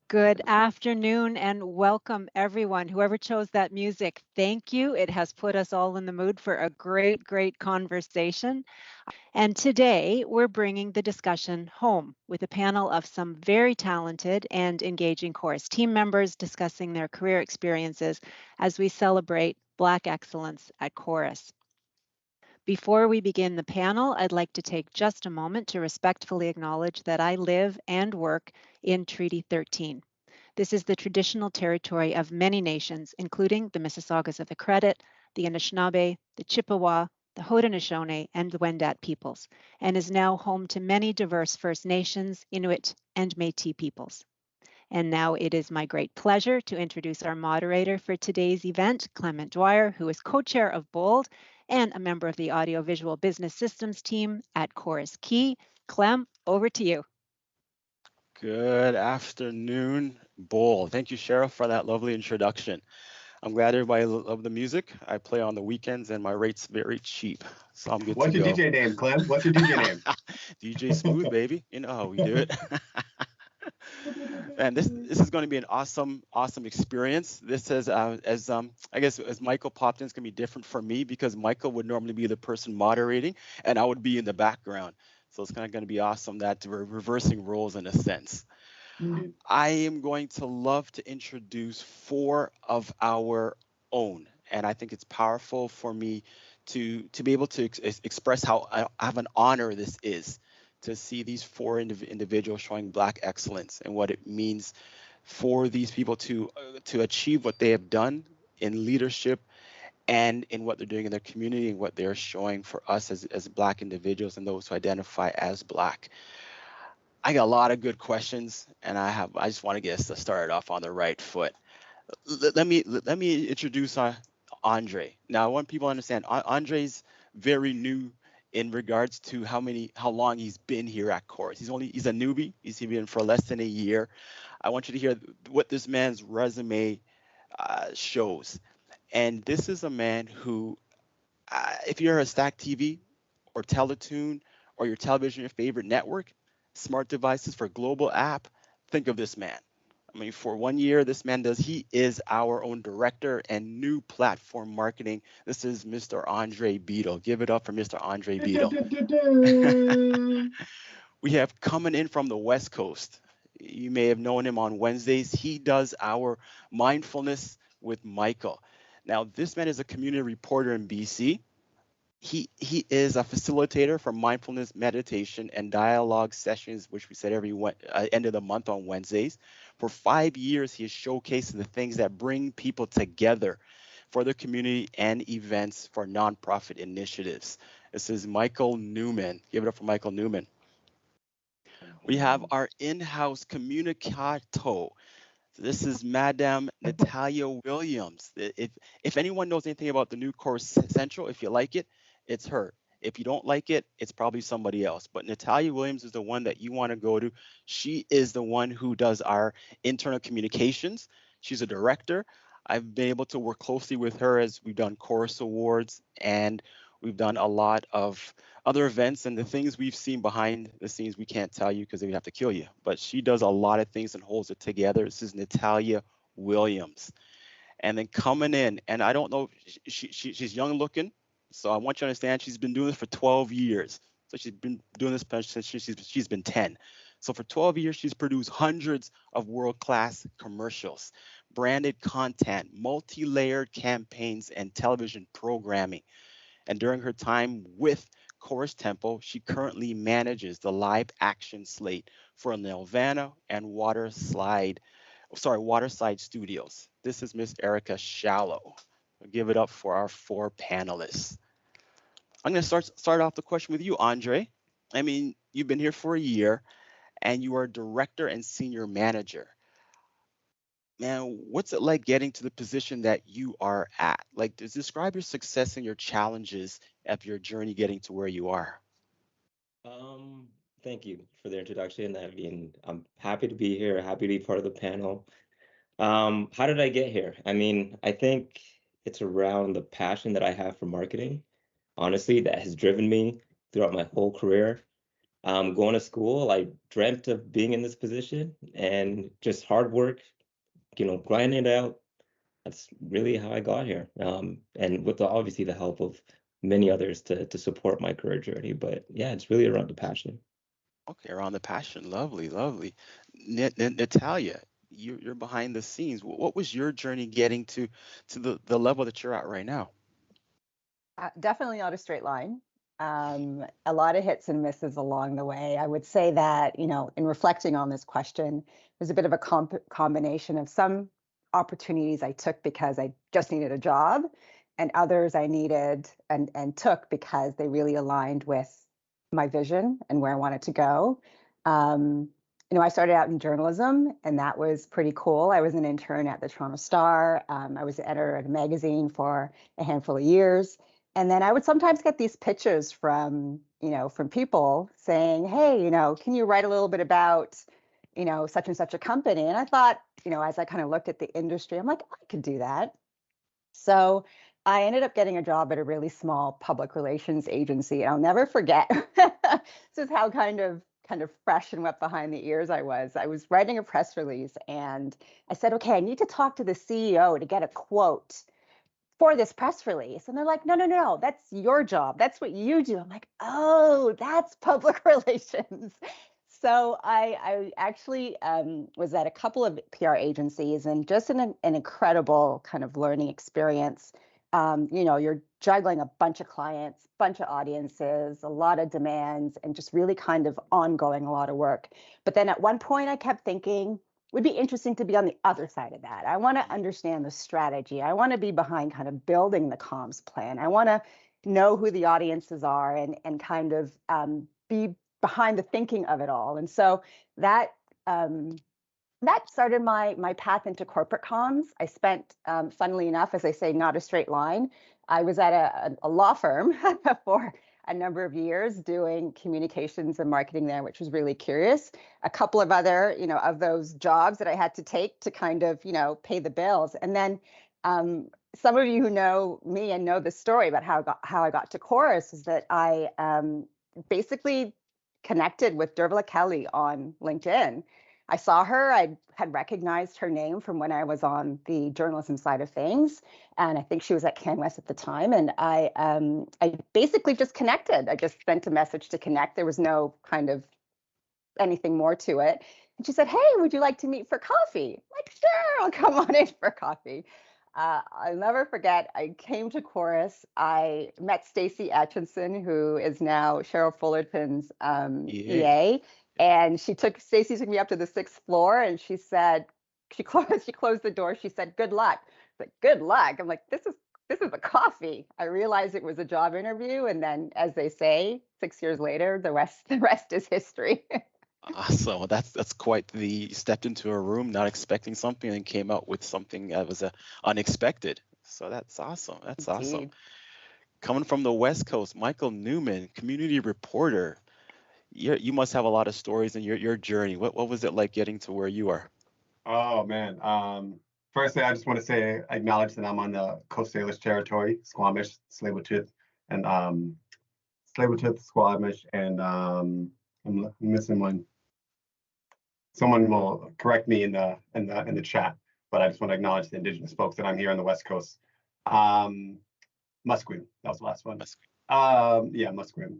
Good afternoon and welcome everyone. Whoever chose that music, thank you. It has put us all in the mood for a great conversation. And today we're bringing the discussion home with a panel of some very talented and engaging Chorus team members discussing their career experiences as we celebrate Black excellence at Chorus. Before we begin the panel, I'd like to take just a moment to respectfully acknowledge that I live and work in Treaty 13. This is the traditional territory of many nations, including the Mississaugas of the Credit, the Anishinaabe, the Chippewa, the Haudenosaunee, and the Wendat peoples, and is now home to many diverse First Nations, Inuit, and Métis peoples. And now it is my great pleasure to introduce our moderator for today's event, Clement Dwyer, who is co-chair of BOLD and a member of the Audiovisual Business Systems team at Corus Key. Clem, over to you. Good afternoon, Bowl. Thank you, Sheriff, for that lovely introduction. I'm glad everybody loved the music. I play on the weekends and my rate's very cheap, so I'm good to What's your go. DJ name, Clem? What's your DJ name? DJ Smooth, baby. You know how we do it. And this is going to be an awesome experience. This is as I guess as Michael popped in, it's going to be different for me because Michael would normally be the person moderating and I would be in the background. So it's kind of going to be awesome that we're reversing roles in a sense. I am going to love to introduce four of our own, and I think it's powerful for me to be able to express how I have an honor this is to see these four individuals showing Black excellence and what it means for these people to achieve what they have done in leadership and in what they're doing in their community and what they're showing for us as Black individuals and those who identify as Black. I got a lot of good questions, and I just want to get us started off on the right foot. Let me introduce Andre. Now, I want people to understand Andre's very new in regards to how long he's been here at Chorus. He's a newbie. He's been for less than a year. I want you to hear what this man's resume shows. And this is a man who, if you're a Stack TV or Teletoon or your television, your favorite network, smart devices for global app, think of this man. I mean, for 1 year, he is our own director and new platform marketing. This is Mr. Andre Beadle. Give it up for Mr. Andre Beadle. We have coming in from the West Coast. You may have known him on Wednesdays. He does our mindfulness with Michael. Now, this man is a community reporter in BC. He is a facilitator for mindfulness meditation and dialogue sessions, which we said every end of the month on Wednesdays. For 5 years, he has showcased the things that bring people together for their community and events for nonprofit initiatives. This is Michael Newman. Give it up for Michael Newman. We have our in-house communicato. This is Madame Natalia Williams. If anyone knows anything about the new Corus Central, if you like it, it's her. If you don't like it, it's probably somebody else. But Natalia Williams is the one that you want to go to. She is the one who does our internal communications. She's a director. I've been able to work closely with her as we've done Chorus Awards and we've done a lot of other events, and the things we've seen behind the scenes we can't tell you because they would have to kill you. But she does a lot of things and holds it together. This is Natalia Williams. And then coming in, and I don't know, she's young looking, so I want you to understand she's been doing this for 12 years. So she's been doing this since she's been 10. So for 12 years, she's produced hundreds of world-class commercials, branded content, multi-layered campaigns, and television programming. And during her time with Chorus Temple, she currently manages the live action slate for Nelvana and Waterside Studios. This is Miss Erica Shallow. We'll give it up for our four panelists. I'm going to start off the question with you, Andre. I mean, you've been here for a year and you are director and senior manager. Man, what's it like getting to the position that you are at? Like, describe your success and your challenges of your journey getting to where you are. Um, Thank you for the introduction. I mean, I'm happy to be here, happy to be part of the panel. How did I get here? I mean, I think it's around the passion that I have for marketing, honestly, that has driven me throughout my whole career. Going to school, I dreamt of being in this position, and just hard work, grinding it out. That's really how I got here. And with obviously the help of many others to support my career journey. But yeah, it's really around the passion. Okay, around the passion. Lovely, lovely. Natalia, you're behind the scenes. What was your journey getting to the level that you're at right now? Definitely not a straight line. A lot of hits and misses along the way. I would say that, in reflecting on this question, there's a bit of a combination of some opportunities I took because I just needed a job, and others I needed and took because they really aligned with my vision and where I wanted to go. Um, I started out in journalism, and that was pretty cool. I was an intern at the Toronto Star. I was an editor at a magazine for a handful of years. And then I would sometimes get these pitches from people saying, hey, can you write a little bit about, such and such a company? And I thought, as I kind of looked at the industry, I'm like, I could do that. So I ended up getting a job at a really small public relations agency. And I'll never forget, this is how kind of fresh and wet behind the ears I was. I was writing a press release and I said, okay, I need to talk to the CEO to get a quote for this press release. And they're like, no, no, no, that's your job. That's what you do. I'm like, oh, that's public relations. So I actually was at a couple of PR agencies, and just an incredible kind of learning experience. You're juggling a bunch of clients, bunch of audiences, a lot of demands, and just really kind of ongoing a lot of work. But then at one point I kept thinking, would be interesting to be on the other side of that. I want to understand the strategy. I want to be behind kind of building the comms plan. I want to know who the audiences are and kind of be behind the thinking of it all. And so that that started my path into corporate comms. I spent, funnily enough, as I say, not a straight line. I was at a law firm for a number of years doing communications and marketing there, which was really curious. A couple of other, of those jobs that I had to take to kind of, pay the bills. And then some of you who know me and know the story about how I got to Corus is that I basically connected with Dervla Kelly on LinkedIn. I saw her. I had recognized her name from when I was on the journalism side of things, and I think she was at CanWest at the time. And I basically just connected. I just sent a message to connect. There was no kind of anything more to it. And she said, "Hey, would you like to meet for coffee?" I'm like, sure, I'll come on in for coffee. I'll never forget, I came to Corus. I met Stacey Atchison, who is now Cheryl Fullerton's Yeah. EA. And Stacey took me up to the 6th floor, and she said, she closed the door. She said, "Good luck." But good luck. I'm like, this is a coffee. I realized it was a job interview. And then, as they say, 6 years later, the rest is history. Awesome. Well, that's quite the you stepped into a room not expecting something and came out with something that was unexpected. So that's awesome. That's awesome. Indeed. Coming from the West Coast, Michael Newman, community reporter. You must have a lot of stories in your journey. What was it like getting to where you are? Oh man. Firstly, I just want to say acknowledge that I'm on the Coast Salish territory, Squamish, Tsleil-Waututh, and Tsleil-Waututh, Squamish, and I'm missing one. Someone will correct me in the chat, but I just want to acknowledge the Indigenous folks that I'm here on the West Coast. Musqueam, that was the last one. Yeah, Musqueam.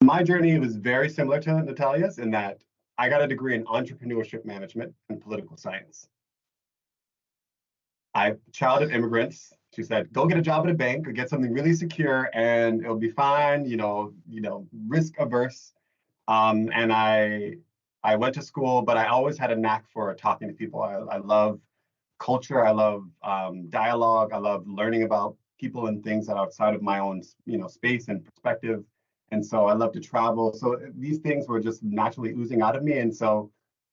My journey was very similar to Natalia's in that I got a degree in entrepreneurship management and political science. I child of immigrants. She said, "Go get a job at a bank or get something really secure, and it'll be fine." Risk averse. And I went to school, but I always had a knack for talking to people. I love culture. I love dialogue. I love learning about people and things that are outside of my own, space and perspective. And so I love to travel. So these things were just naturally oozing out of me. And so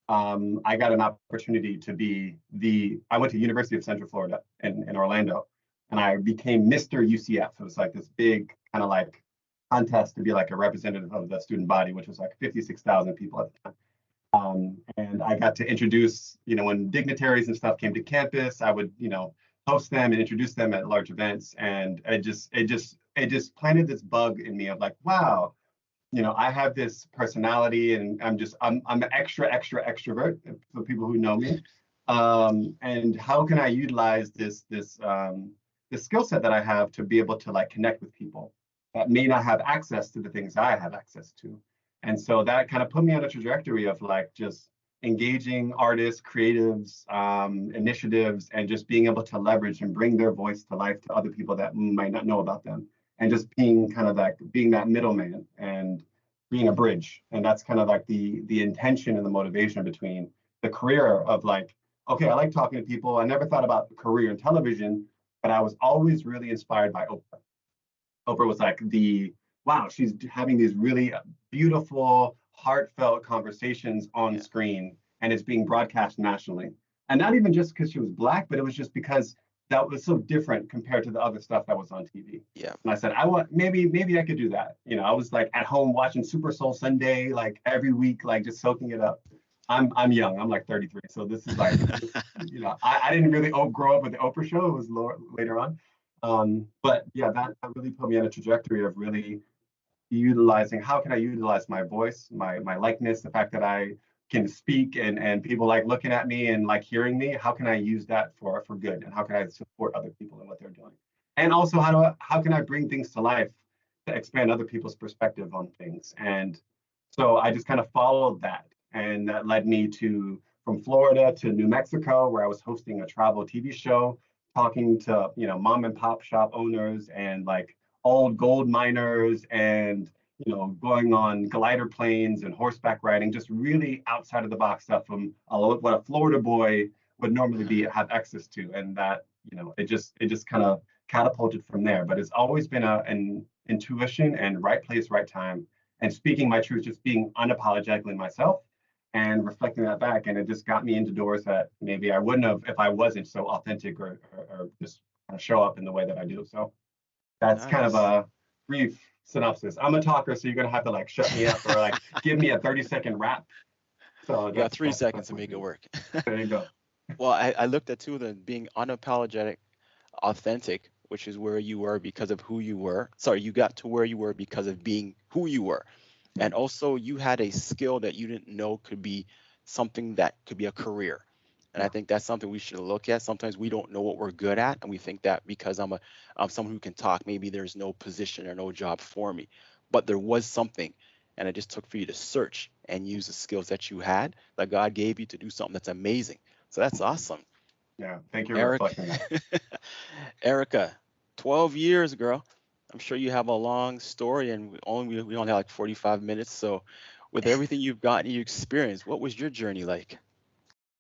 I got an opportunity to I went to University of Central Florida in Orlando, and I became Mr. UCF. It was like this big kind of like contest to be like a representative of the student body, which was like 56,000 people at the time. And I got to introduce, when dignitaries and stuff came to campus, I would, host them and introduce them at large events. And it just planted this bug in me of like, wow, I have this personality, and I'm an extrovert for people who know me. And how can I utilize this skill set that I have to be able to like connect with people that may not have access to the things I have access to? And so that kind of put me on a trajectory of like just engaging artists, creatives, initiatives, and just being able to leverage and bring their voice to life to other people that might not know about them, and just being kind of like being that middleman and being a bridge. And that's kind of like the intention and the motivation between the career of like, okay, I like talking to people. I never thought about a career in television, but I was always really inspired by Oprah. Oprah was like wow, she's having these really beautiful, heartfelt conversations on Yeah. screen, and it's being broadcast nationally. And not even just because she was Black, but it was just because that was so different compared to the other stuff that was on TV. Yeah. And I said, I want maybe I could do that. I was like at home watching Super Soul Sunday like every week, like just soaking it up. I'm young. I'm like 33, so this is like, I didn't really grow up with the Oprah show. It was later on. But yeah, that really put me on a trajectory of really utilizing how can I utilize my voice, my likeness, the fact that I can speak and people like looking at me and like hearing me. How can I use that for good, and how can I support other people in what they're doing? And also how can I bring things to life to expand other people's perspective on things? And so I just kind of followed that, and that led me to from Florida to New Mexico, where I was hosting a travel TV show, talking to mom and pop shop owners and like old gold miners, and going on glider planes and horseback riding, just really outside of the box stuff from what a Florida boy would normally be have access to. And that it just kind of catapulted from there. But it's always been an intuition and right place, right time, and speaking my truth, just being unapologetically myself and reflecting that back. And it just got me into doors that maybe I wouldn't have if I wasn't so authentic, or just kind of show up in the way that I do. So that's kind of Nice. a brief synopsis. I'm a talker, so you're gonna have to like shut me up or like give me a 30-second rap. So You got that's 3 seconds that's to my make it thing. work. There you go. Well, I looked at too the being unapologetic, authentic, which is where you were because of who you were. Sorry, you got to where you were because of being who you were. Yeah. And also you had a skill that you didn't know could be something that could be a career. And I Yeah. think that's something we should look at. Sometimes we don't know what we're good at, and we think that because I'm someone who can talk, maybe there's no position or no job for me. But there was something, and it just took for you to search and use the skills that you had that God gave you to do something that's amazing. So that's awesome. Yeah. Thank you for Eric, reflecting that. Erica, 12 years, girl. I'm sure you have a long story, and we only have like 45 minutes. So, with everything you've gotten, you experienced, what was your journey like?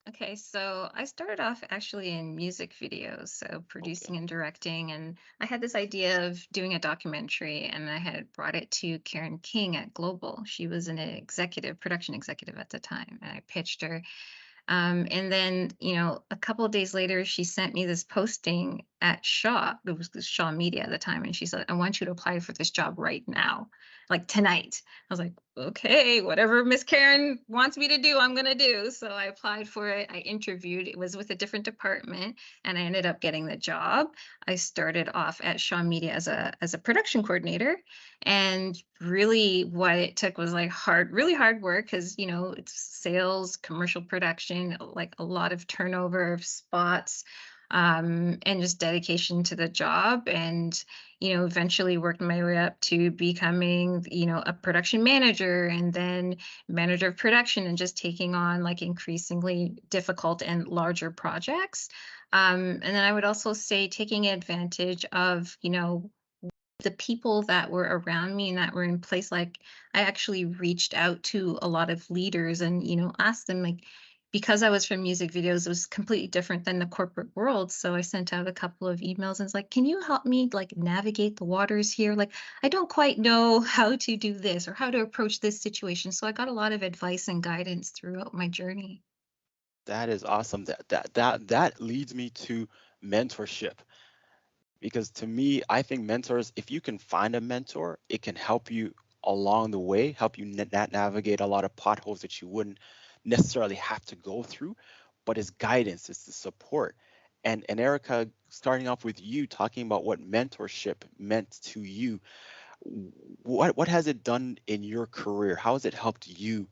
Okay, so I started off actually in music videos, so Okay. producing and directing. And I had this idea of doing a documentary, and I had brought it to Karen King at Global. She was an executive, production executive at the time, and I pitched her. And then, a couple of days later, she sent me this posting at Shaw. It was Shaw Media at the time. And she said, I want you to apply for this job right now, like tonight. I was like, okay, whatever Miss Karen wants me to do, I'm going to do. So I applied for it. I interviewed. It was with a different department, and I ended up getting the job. I started off at Shaw Media as a production coordinator. And really what it took was like really hard work, because it's sales, commercial production, like a lot of turnover of spots, and just dedication to the job. And eventually worked my way up to becoming a production manager, and then manager of production, and just taking on like increasingly difficult and larger projects. And then I would also say taking advantage of the people that were around me and that were in place. Like, I actually reached out to a lot of leaders and asked them, like, because I was from music videos, it was completely different than the corporate world. So I sent out a couple of emails and was like, can you help me like navigate the waters here? Like, I don't quite know how to do this or how to approach this situation. So I got a lot of advice and guidance throughout my journey. That is awesome. That leads me to mentorship, because to me, I think mentors, if you can find a mentor, it can help you along the way, help you navigate a lot of potholes that you wouldn't necessarily have to go through, but it's guidance, it's the support. And Erica, starting off with you talking about what mentorship meant to you, what has it done in your career? How has it helped you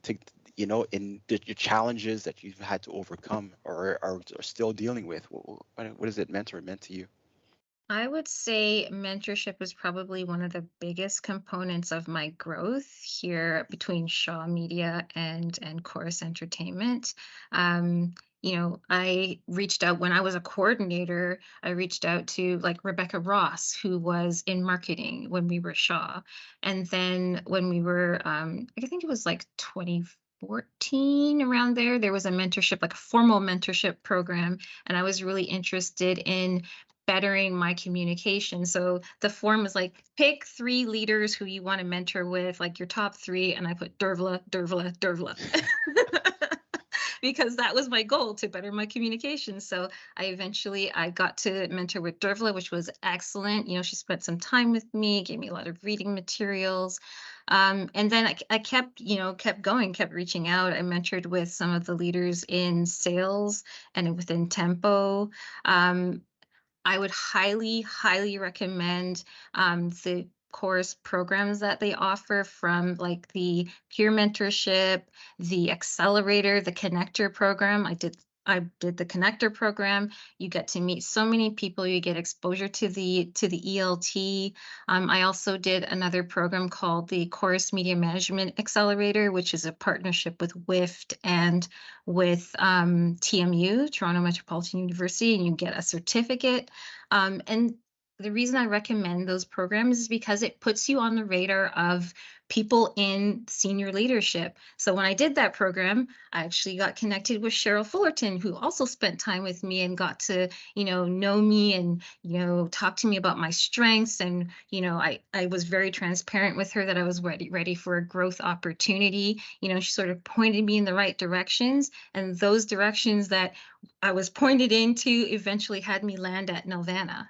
to, in your challenges that you've had to overcome or are still dealing with? What has it meant to you? I would say mentorship was probably one of the biggest components of my growth here between Shaw Media and Corus Entertainment. I reached out when I was a coordinator. I reached out to like Rebecca Ross, who was in marketing when we were Shaw, and then when we were, I think it was like 2014 around there. There was a mentorship, like a formal mentorship program, and I was really interested in bettering my communication. So the form is like, pick 3 leaders who you want to mentor with, like your top 3, and I put Dervla, Dervla, Dervla. Because that was my goal, to better my communication. So I got to mentor with Dervla, which was excellent. She spent some time with me, gave me a lot of reading materials. And then I kept, kept going, kept reaching out. I mentored with some of the leaders in sales and within Tempo. I would highly, highly recommend the course programs that they offer, from like the peer mentorship, the accelerator, the connector program. I did the connector program. You get to meet so many people. You get exposure to the ELT. I also did another program called the Chorus Media Management Accelerator, which is a partnership with WIFT and with TMU, Toronto Metropolitan University, and you get a certificate. And the reason I recommend those programs is because it puts you on the radar of people in senior leadership. So when I did that program, I actually got connected with Cheryl Fullerton, who also spent time with me and got to, know me and, talk to me about my strengths. And, I was very transparent with her that I was ready for a growth opportunity. She sort of pointed me in the right directions, and those directions that I was pointed into eventually had me land at Nelvana.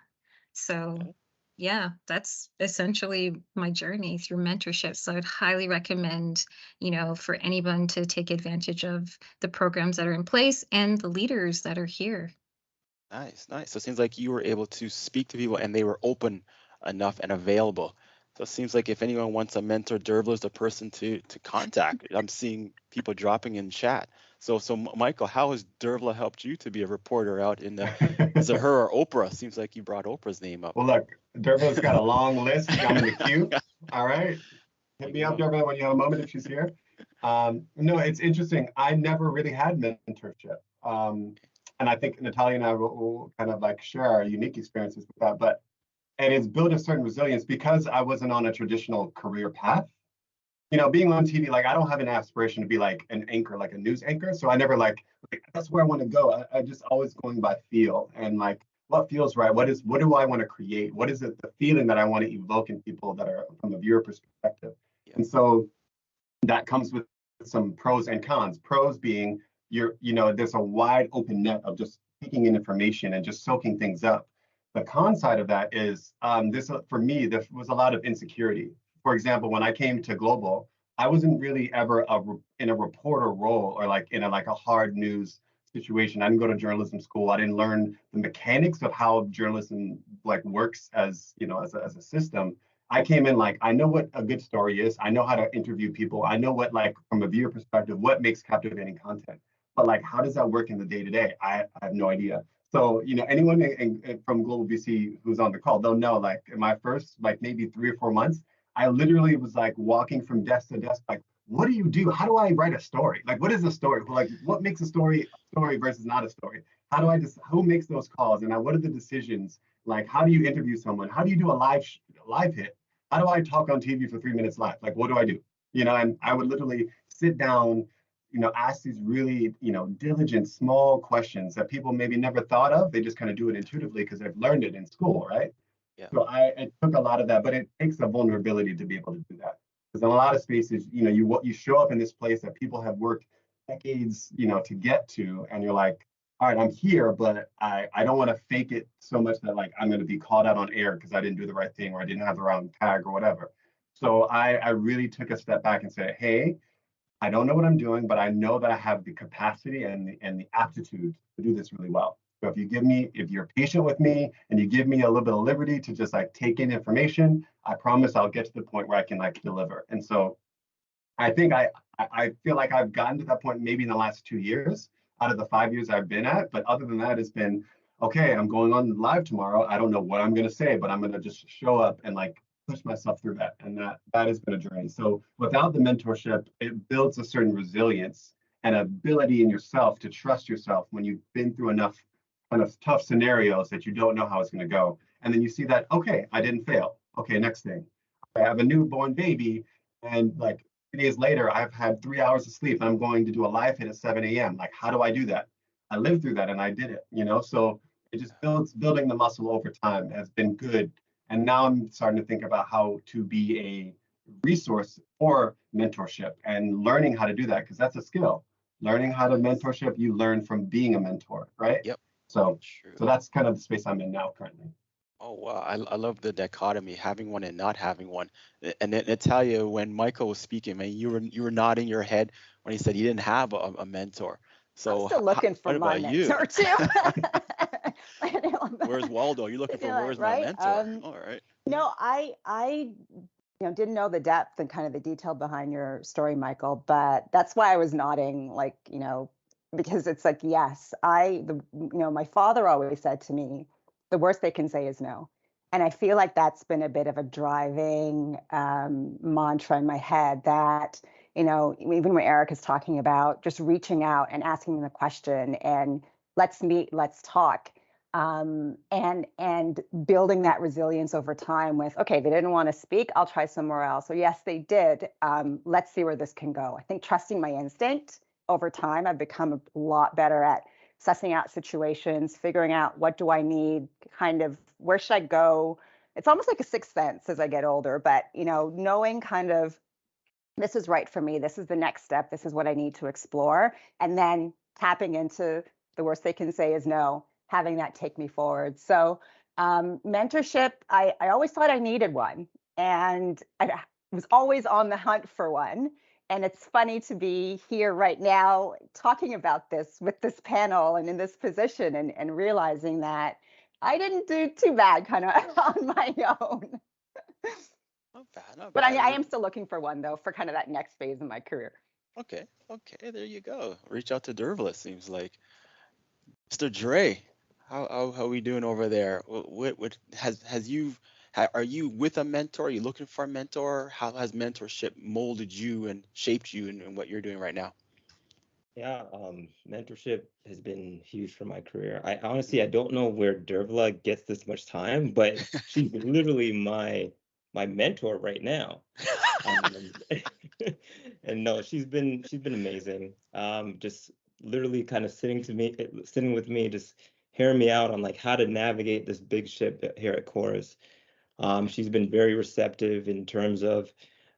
So yeah, that's essentially my journey through mentorship. So I'd highly recommend, for anyone to take advantage of the programs that are in place and the leaders that are here. Nice, nice. So it seems like you were able to speak to people and they were open enough and available. So it seems like if anyone wants a mentor, Dervla is the person to contact. I'm seeing people dropping in chat. So Michael, how has Dervla helped you to be a reporter out in the, is it her or Oprah? Seems like you brought Oprah's name up. Well, look, Dervla's got a long list. I'm in the queue. All right. Hit me up, Dervla, when you have a moment if she's here. No, it's interesting. I never really had mentorship. And I think Natalia and I will kind of like share our unique experiences with that. And it's built a certain resilience because I wasn't on a traditional career path. Being on TV, like I don't have an aspiration to be like an anchor, like a news anchor. So I never like that's where I want to go. I just always going by feel and like what feels right. What do I want to create? What is it, the feeling that I want to evoke in people that are from a viewer perspective? Yeah. And so that comes with some pros and cons. Pros being there's a wide open net of just taking in information and just soaking things up. The con side of that is this for me, there was a lot of insecurity. For example, when I came to Global, I wasn't really ever in a reporter role or like in a hard news situation. I didn't go to journalism school. I didn't learn the mechanics of how journalism like works as as a system. I came in like I know what a good story is. I know how to interview people. I know what like from a viewer perspective what makes captivating content. But like how does that work in the day to day? I have no idea. So anyone from Global BC who's on the call, they'll know like in my first like maybe 3 or 4 months, I literally was like walking from desk to desk, like, what do you do? How do I write a story? Like, what is a story? Like, what makes a story versus not a story? How do I just who makes those calls? And what are the decisions? Like, how do you interview someone? How do you do a live hit? How do I talk on TV for 3 minutes live? Like, what do I do? And I would literally sit down, ask these really, diligent, small questions that people maybe never thought of. They just kind of do it intuitively because they've learned it in school, right? Yeah. So it took a lot of that, but it takes a vulnerability to be able to do that. Because in a lot of spaces, you show up in this place that people have worked decades, to get to, and you're like, all right, I'm here, but I don't want to fake it so much that like I'm going to be called out on air because I didn't do the right thing or I didn't have the wrong tag or whatever. So I really took a step back and said, hey, I don't know what I'm doing, but I know that I have the capacity and the aptitude to do this really well. So if you're patient with me and you give me a little bit of liberty to just like take in information, I promise I'll get to the point where I can like deliver. And so I think I feel like I've gotten to that point maybe in the last 2 years out of the 5 years I've been at. But other than that, it's been okay. I'm going on live tomorrow. I don't know what I'm going to say, but I'm going to just show up and like push myself through that. And that has been a journey. So without the mentorship, it builds a certain resilience and ability in yourself to trust yourself when you've been through enough kind of tough scenarios that you don't know how it's going to go. And then you see that, okay, I didn't fail. Okay, next thing. I have a newborn baby, and like 3 days later, I've had 3 hours of sleep and I'm going to do a live hit at 7 a.m. Like, how do I do that? I lived through that and I did it. So it just building the muscle over time has been good. And now I'm starting to think about how to be a resource for mentorship and learning how to do that, because that's a skill. Learning how to mentorship, you learn from being a mentor, right? Yep. So True. that's kind of the space I'm in now currently. Oh wow, I love the dichotomy, having one and not having one. And then I tell you, when Michael was speaking, man, you were nodding your head when he said he didn't have a mentor. I'm So still looking for what my about you? mentor too. Where's Waldo? You're looking for where's my Right? mentor? All right. No, I didn't know the depth and kind of the detail behind your story, Michael, but that's why I was nodding, like, because it's like, yes, my father always said to me, the worst they can say is no. And I feel like that's been a bit of a driving mantra in my head that, even when Eric is talking about just reaching out and asking the question and let's meet, let's talk. And building that resilience over time with, okay, they didn't want to speak, I'll try somewhere else. So yes, they did. Let's see where this can go. I think trusting my instinct over time, I've become a lot better at sussing out situations, figuring out what do I need, kind of where should I go. It's almost like a sixth sense as I get older, but knowing kind of this is right for me, this is the next step, this is what I need to explore, and then tapping into the worst they can say is no, having that take me forward. So mentorship, I always thought I needed one, and I was always on the hunt for one. And it's funny to be here right now talking about this with this panel and in this position, and realizing that I didn't do too bad kind of on my own. Not bad, not But bad. I am still looking for one though, for kind of that next phase in my career. Okay, there you go. Reach out to Dervla, seems like. Mr. Dre, how are we doing over there? What are you with a mentor? Are you looking for a mentor? How has mentorship molded you and shaped you in what you're doing right now? Yeah, mentorship has been huge for my career. I honestly, I don't know where Dervla gets this much time, but she's literally my mentor right now. Um, and no, she's been amazing. Just literally kind of sitting with me, just hearing me out on like how to navigate this big ship here at Chorus. She's been very receptive in terms of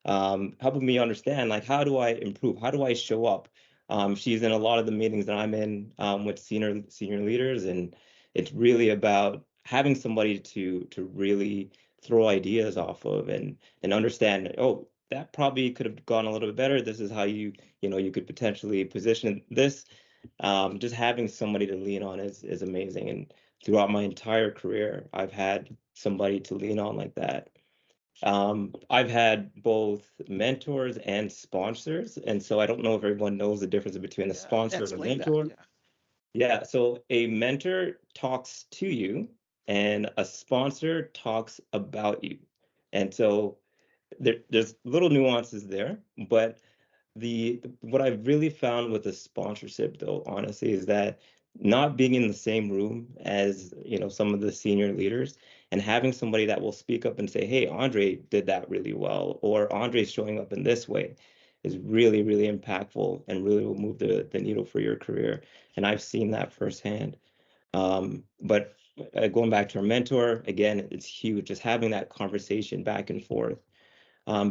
helping me understand like how do I improve, how do I show up. She's in a lot of the meetings that I'm in with senior leaders, and it's really about having somebody to really throw ideas off of and understand. Oh, that probably could have gone a little bit better. This is how you could potentially position this. Just having somebody to lean on is amazing. And throughout my entire career, I've had somebody to lean on like that. I've had both mentors and sponsors, and so I don't know if everyone knows the difference between a Yeah, sponsor and a explain that. mentor. Yeah. Yeah, so a mentor talks to you, and a sponsor talks about you. And so there's little nuances there, but what I've really found with the sponsorship, though, honestly, is that not being in the same room as some of the senior leaders and having somebody that will speak up and say, "Hey, Andre did that really well," or "Andre's showing up in this way," is really, really impactful and really will move the needle for your career. And I've seen that firsthand. But going back to our mentor, again, it's huge. Just having that conversation back and forth,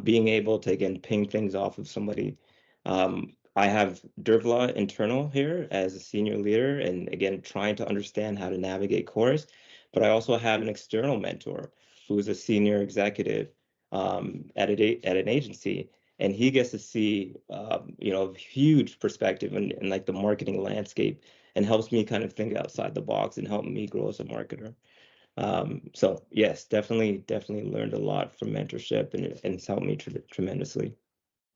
being able to, again, ping things off of somebody. I have Dervla internal here as a senior leader, and again, trying to understand how to navigate Chorus. But I also have an external mentor who is a senior executive at an agency. and he gets to see a huge perspective in like the marketing landscape, and helps me kind of think outside the box and help me grow as a marketer. So yes, definitely learned a lot from mentorship, and it's helped me tremendously.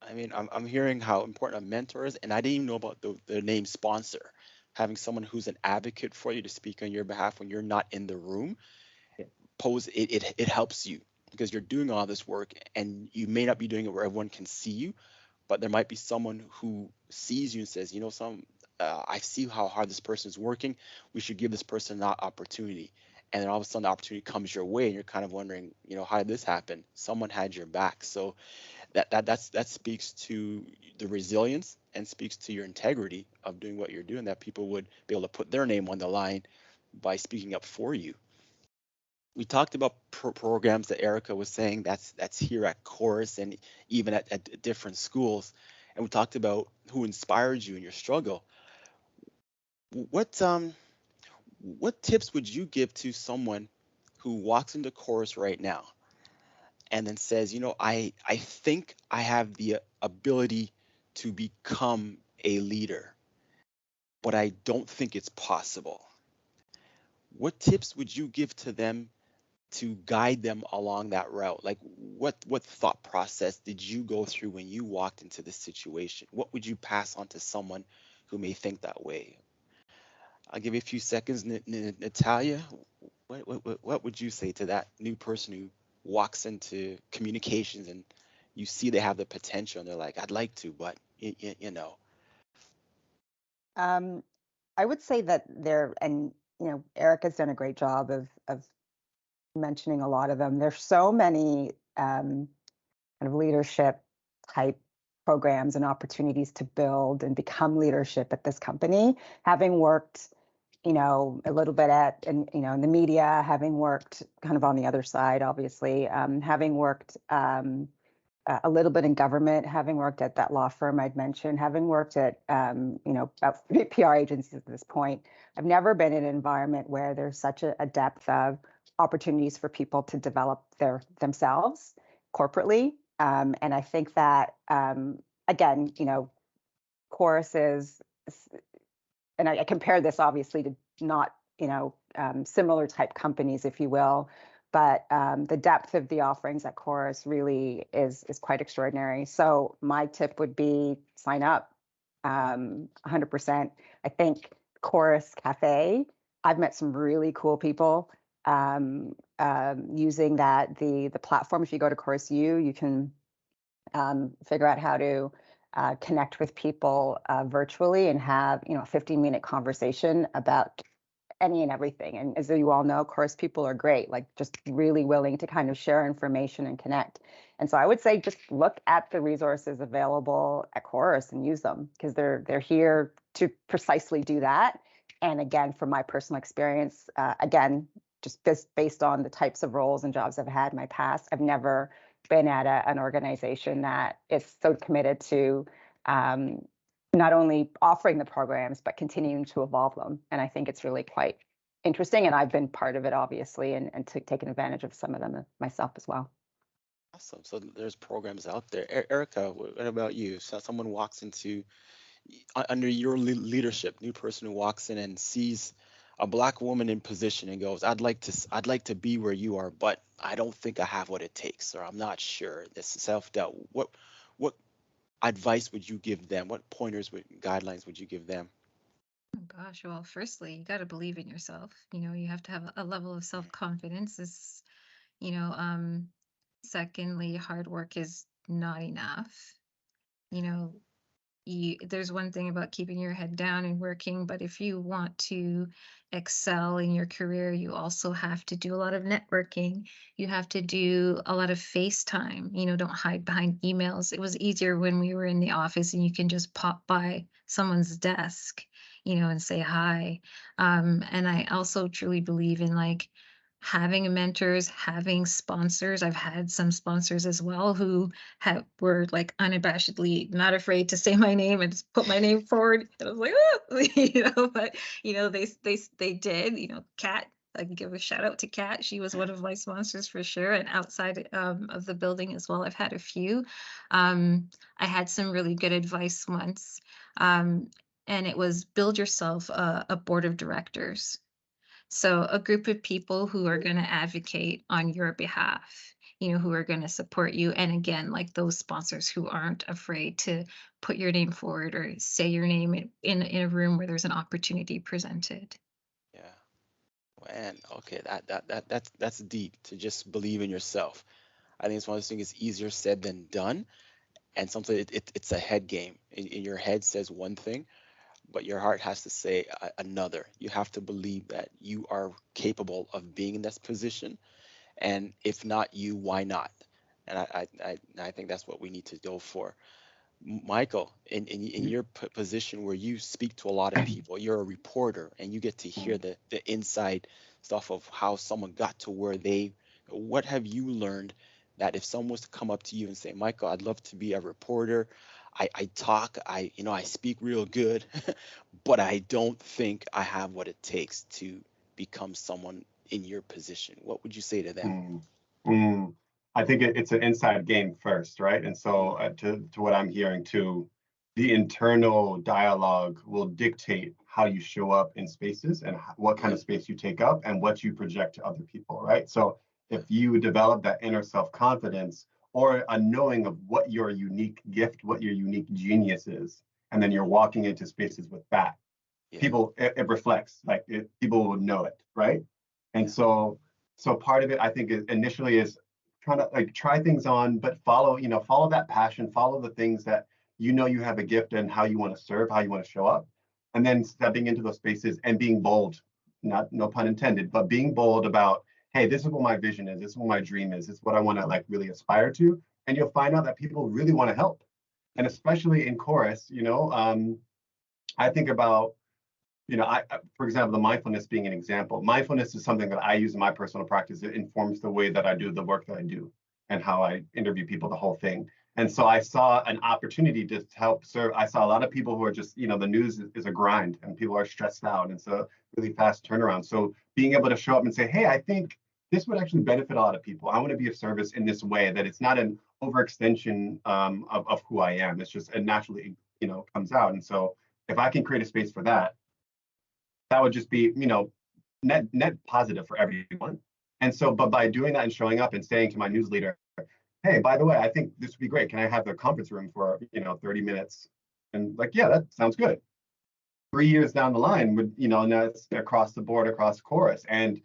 I mean, I'm hearing how important a mentor is, and I didn't even know about the name sponsor. Having someone who's an advocate for you to speak on your behalf when you're not in the room, Yeah. it helps you because you're doing all this work and you may not be doing it where everyone can see you, but there might be someone who sees you and says, I see how hard this person is working. We should give this person that opportunity. And then all of a sudden, the opportunity comes your way, and you're kind of wondering, how did this happen? Someone had your back. So that speaks to the resilience and speaks to your integrity of doing what you're doing. That people would be able to put their name on the line by speaking up for you. We talked about programs that Erica was saying that's here at Corus and even at different schools, and we talked about who inspired you in your struggle. What tips would you give to someone who walks into Corus right now and then says, I think I have the ability to become a leader, but I don't think it's possible? What tips would you give to them to guide them along that route? Like what thought process did you go through when you walked into this situation? What would you pass on to someone who may think that way? I'll give you a few seconds. Natalia, what would you say to that new person who walks into communications and you see they have the potential and they're like, I'd like to, but Um, I would say that and Erica's done a great job of mentioning a lot of them. There's so many kind of leadership type programs and opportunities to build and become leadership at this company. Having worked, a little bit in the media, having worked kind of on the other side, obviously, having worked a little bit in government, having worked at that law firm I'd mentioned, having worked at, about PR agencies at this point, I've never been in an environment where there's such a depth of opportunities for people to develop themselves corporately. And I think that, again, Chorus is, and I compare this obviously to not, similar type companies, if you will, but the depth of the offerings at Chorus really is quite extraordinary. So my tip would be sign up, 100%. I think Chorus Cafe, I've met some really cool people using the platform. If you go to Chorus U, you can figure out how to connect with people virtually and have a 15-minute conversation about any and everything. And as you all know, of course, people are great, like just really willing to kind of share information and connect. And so I would say just look at the resources available at Chorus and use them, because they're here to precisely do that. And again, from my personal experience, again, just based on the types of roles and jobs I've had in my past, I've never been at an organization that is so committed to not only offering the programs, but continuing to evolve them. And I think it's really quite interesting. And I've been part of it, obviously, and taken advantage of some of them myself as well. Awesome. So there's programs out there. Erica, what about you? So someone walks into under your leadership, new person who walks in and sees a Black woman in position and goes, I'd like to be where you are, but I don't think I have what it takes, or I'm not sure. This self-doubt. What advice would you give them? What guidelines would you give them? Oh gosh, well, firstly, you got to believe in yourself. You have to have a level of self-confidence. You know, um, Secondly, hard work is not enough. You know, there's one thing about keeping your head down and working, but if you want to excel in your career, you also have to do a lot of networking. You have to do a lot of FaceTime. Don't hide behind emails. It was easier when we were in the office and you can just pop by someone's desk, and say hi. And I also truly believe in like having mentors, having sponsors. I've had some sponsors as well who were like unabashedly not afraid to say my name and just put my name forward. And I was like, oh, but they did. Kat, I can give a shout out to Kat. She was one of my sponsors for sure. And outside of the building as well, I've had a few. I had some really good advice once. And it was build yourself a board of directors. So a group of people who are going to advocate on your behalf, who are going to support you. And again, like those sponsors who aren't afraid to put your name forward or say your name in a room where there's an opportunity presented. Yeah. And okay, that's deep to just believe in yourself. I think it's one of those things. It's easier said than done, and sometimes it's a head game. In your head says one thing, but your heart has to say another. You have to believe that you are capable of being in this position, and if not you, why not? And I think that's what we need to go for. Michael, in your position where you speak to a lot of people, you're a reporter and you get to hear the inside stuff of how someone got to where what have you learned that if someone was to come up to you and say, Michael, I'd love to be a reporter. I talk, I speak real good, but I don't think I have what it takes to become someone in your position. What would you say to them? Mm, mm. I think it's an inside game first, right? And so to what I'm hearing too, the internal dialogue will dictate how you show up in spaces and what kind of space you take up and what you project to other people, right? So if you develop that inner self-confidence or a knowing of what your unique gift, what your unique genius is, and then you're walking into spaces with that, Yeah, people, it reflects, like people will know it, right? And yeah, so part of it, I think, initially is trying to like try things on, but follow that passion, follow the things that you have a gift and how you want to serve, how you want to show up, and then stepping into those spaces and being bold, not no pun intended, but being bold about, hey, this is what my vision is, this is what my dream is, this is what I want to like really aspire to, and you'll find out that people really want to help, and mm, especially in chorus, I think about for example, the mindfulness being an example. Mindfulness is something that I use in my personal practice. It informs the way that I do the work that I do and how I interview people, the whole thing. And so I saw an opportunity to help serve. I saw a lot of people who are just, the news is a grind and people are stressed out. And it's a really fast turnaround. So being able to show up and say, hey, I think this would actually benefit a lot of people. I want to be of service in this way, that it's not an overextension of who I am. It's just, it naturally, comes out. And so if I can create a space for that, that would just be, net positive for everyone. And so, but by doing that and showing up and saying to my news leader, hey, by the way, I think this would be great. Can I have the conference room for, 30 minutes? And like, yeah, that sounds good. 3 years down the line would, and that's across the board, across Chorus. And,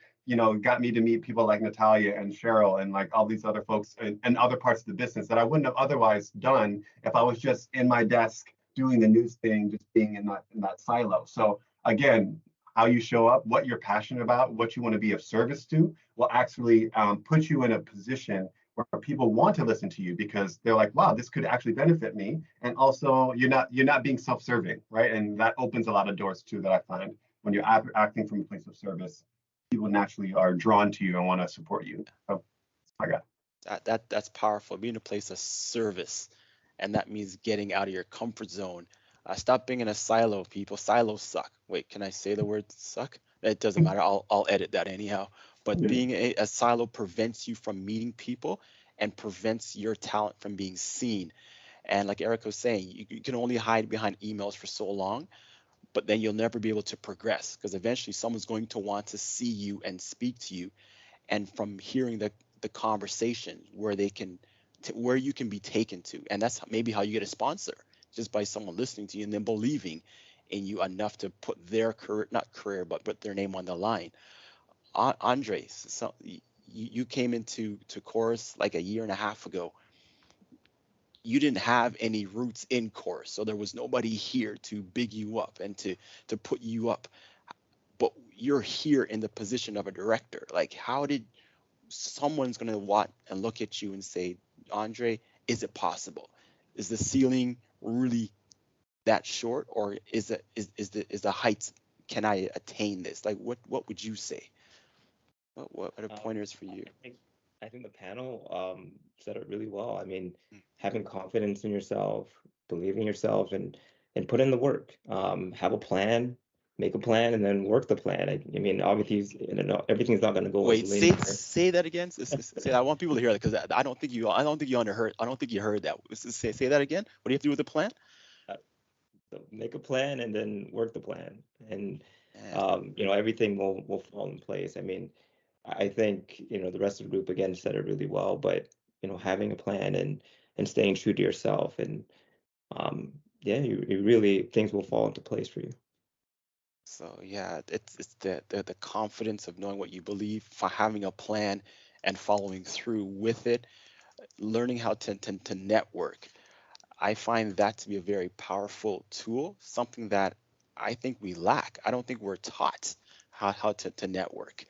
got me to meet people like Natalia and Cheryl and like all these other folks and other parts of the business that I wouldn't have otherwise done if I was just in my desk doing the news thing, just being in that silo. So again, how you show up, what you're passionate about, what you want to be of service to, will actually put you in a position where people want to listen to you because they're like, wow, this could actually benefit me. And also you're not being self-serving, right? And that opens a lot of doors too, that I find when you're acting from a place of service, people naturally are drawn to you and want to support you. So I got that's powerful. Being a place of service, and that means getting out of your comfort zone. Stop being in a silo, people. Silos suck. Wait, can I say the word suck? It doesn't matter. I'll edit that anyhow. But yeah. being a silo prevents you from meeting people and prevents your talent from being seen. And like Eric was saying, you can only hide behind emails for so long, but then you'll never be able to progress because eventually someone's going to want to see you and speak to you. And from hearing the conversation where where you can be taken to, and that's maybe how you get a sponsor, just by someone listening to you and then believing in you enough to put their career, not career, but put their name on the line. Andre, so you came into Chorus like a year and a half ago. You didn't have any roots in Chorus, so there was nobody here to big you up and to put you up. But you're here in the position of a director. Like, how did someone's going to want and look at you and say, Andre, is it possible? Is the ceiling really that short, or is the heights? Can I attain this? Like, what would you say? What are pointers for you? I think the panel said it really well. I mean, Mm, having confidence in yourself, believing in yourself, and put in the work. Have a plan, make a plan and then work the plan. I mean, obviously, you know, everything's not going to go as Wait, linear. say that again. Say that. I want people to hear that because I don't think you underheard. I don't think you heard that. Say that again. What do you have to do with the plan? So make a plan and then work the plan, and Yeah. you know, everything will fall in place. I mean, I think, you know, the rest of the group again said it really well, but you know, having a plan and staying true to yourself, and yeah, you really, things will fall into place for you. So yeah, it's the confidence of knowing what you believe, for having a plan and following through with it, learning how to network. I find that to be a very powerful tool, something that I think we lack. I don't think we're taught how to network.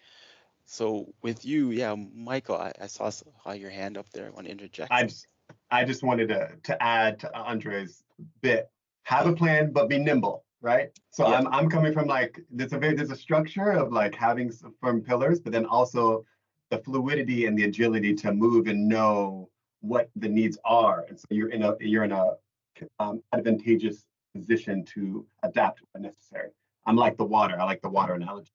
So with you, yeah, Michael, I saw your hand up there. I want to interject I some. just I just wanted to add to Andre's bit. Have a plan, but be nimble, right? So Yeah, I'm coming from like there's a structure of like having some firm pillars, but then also the fluidity and the agility to move and know what the needs are. And so you're in a advantageous position to adapt when necessary. I'm like the water. I like the water analogy.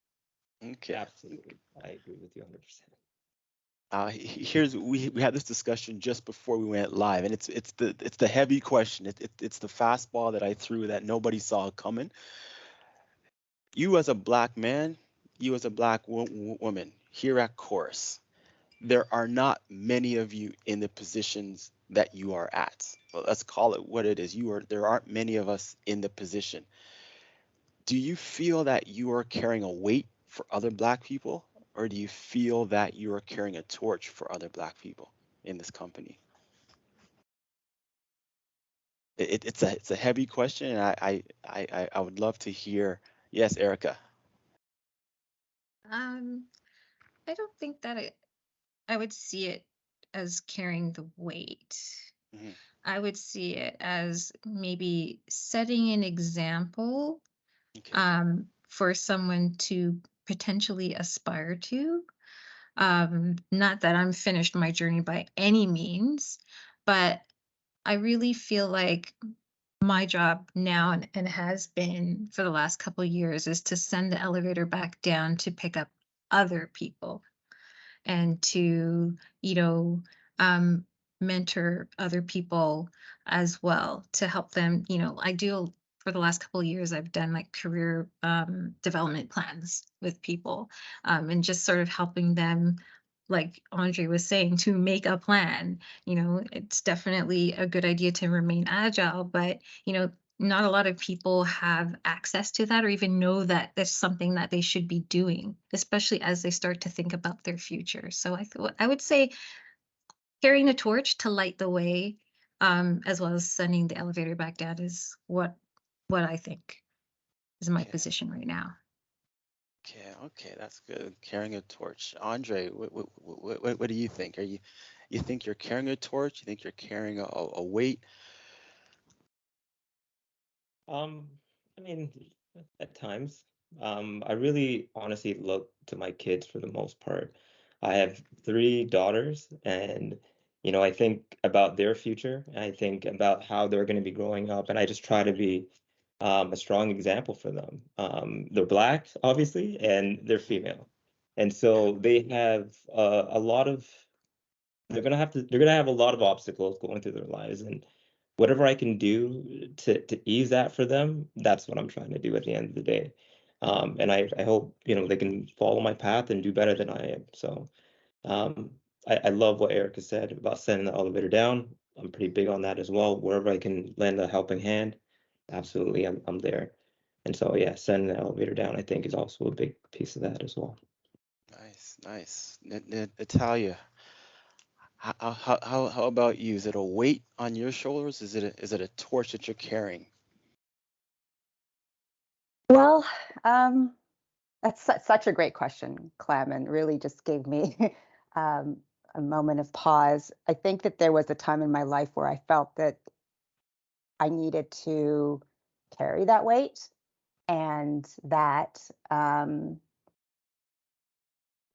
okay. Absolutely, I agree with you 100%. Here's we had this discussion just before we went live, and it's the heavy question. It's the fastball that I threw that nobody saw coming. You as a black man, you as a black woman here at Chorus, there are not many of you in the positions that you are at. Well, let's call it what it is. There aren't many of us in the position. Do you feel that you are carrying a weight for other black people, or do you feel that you are carrying a torch for other black people in this company? It's a heavy question, and I would love to hear. Yes, Erica. Um, I don't think that I would see it as carrying the weight. Mhm. I would see it as maybe setting an example Okay. for someone to potentially aspire to. Not that I'm finished my journey by any means, but I really feel like my job now and has been for the last couple of years is to send the elevator back down to pick up other people and to, you know, um, mentor other people as well to help them. You know, I do for the last couple of years, I've done like career development plans with people and just sort of helping them, like Andre was saying, to make a plan. You know, it's definitely a good idea to remain agile, but, you know, not a lot of people have access to that or even know that that's something that they should be doing, especially as they start to think about their future. So I would say carrying the torch to light the way, as well as sending the elevator back down is what I think is my Okay. position right now. Okay, that's good. Carrying a torch. Andre, what do you think? You think you're carrying a torch? You think you're carrying a weight? Um, I mean, at times, I really honestly look to my kids for the most part. I have three daughters, and you know, I think about their future, and I think about how they're going to be growing up, and I just try to be a strong example for them. They're black, obviously, and they're female, and so they have a lot of they're gonna have a lot of obstacles going through their lives, and whatever I can do to ease that for them, that's what I'm trying to do at the end of the day. And I hope, you know, they can follow my path and do better than I am. So um, I love what Erica said about sending the elevator down. I'm pretty big on that as well. Wherever I can lend a helping hand, absolutely, I'm there. And so yeah, sending the elevator down, I think, is also a big piece of that as well. Nice, nice. Natalia, how about you? Is it a weight on your shoulders? Is it a torch that you're carrying? Well, that's such a great question, Clem, and really just gave me um, a moment of pause. I think that there was a time in my life where I felt that I needed to carry that weight and that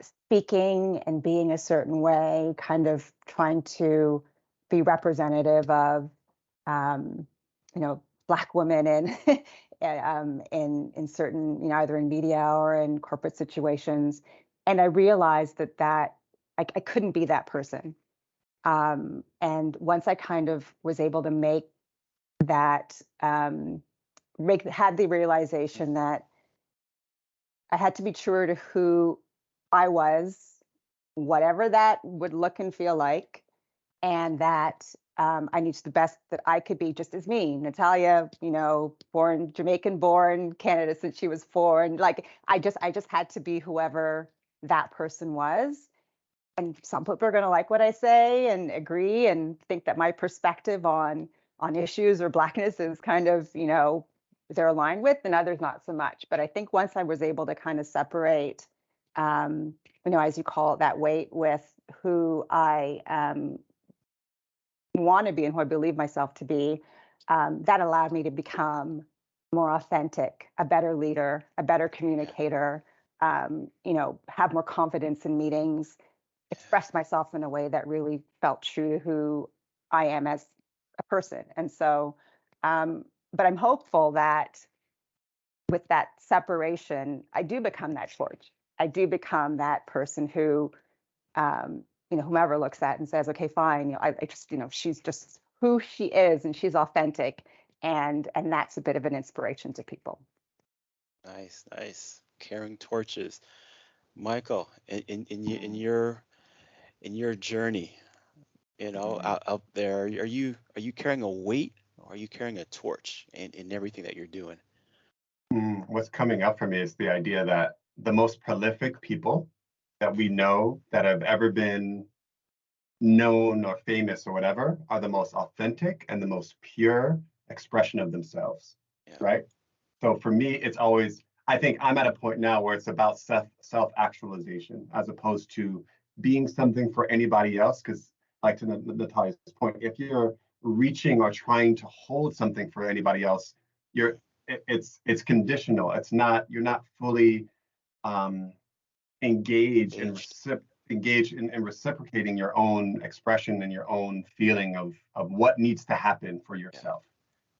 speaking and being a certain way, kind of trying to be representative of, um, you know, Black women in in certain, either in media or in corporate situations. And I realized that I couldn't be that person. And once I kind of was able to make that, had the realization that I had to be true to who I was, whatever that would look and feel like, and that I needed the best that I could be, just as me, Natalia, born Jamaican, born Canada since she was 4, and like I just had to be whoever that person was. And some people are going to like what I say and agree and think that my perspective on issues or Blackness is kind of, they're aligned with, and others not so much. But I think once I was able to kind of separate, as you call it, that weight with who I want to be and who I believe myself to be, that allowed me to become more authentic, a better leader, a better communicator, have more confidence in meetings, express myself in a way that really felt true to who I am as a person. And so, but I'm hopeful that with that separation, I do become that torch. I do become that person who, whomever looks at and says, okay, fine, I just, she's just who she is and she's authentic. And that's a bit of an inspiration to people. Nice, nice. Carrying torches. Michael, in your journey, out there, are you carrying a weight or are you carrying a torch in everything that you're doing? What's coming up for me is the idea that the most prolific people that we know that have ever been known or famous or whatever are the most authentic and the most pure expression of themselves, Yeah. right? So for me, it's always, I think I'm at a point now where it's about self-actualization as opposed to being something for anybody else. Because like to Natalia's point, if you're reaching or trying to hold something for anybody else, it's conditional. You're not fully engaged in reciprocating your own expression and your own feeling of what needs to happen for yourself.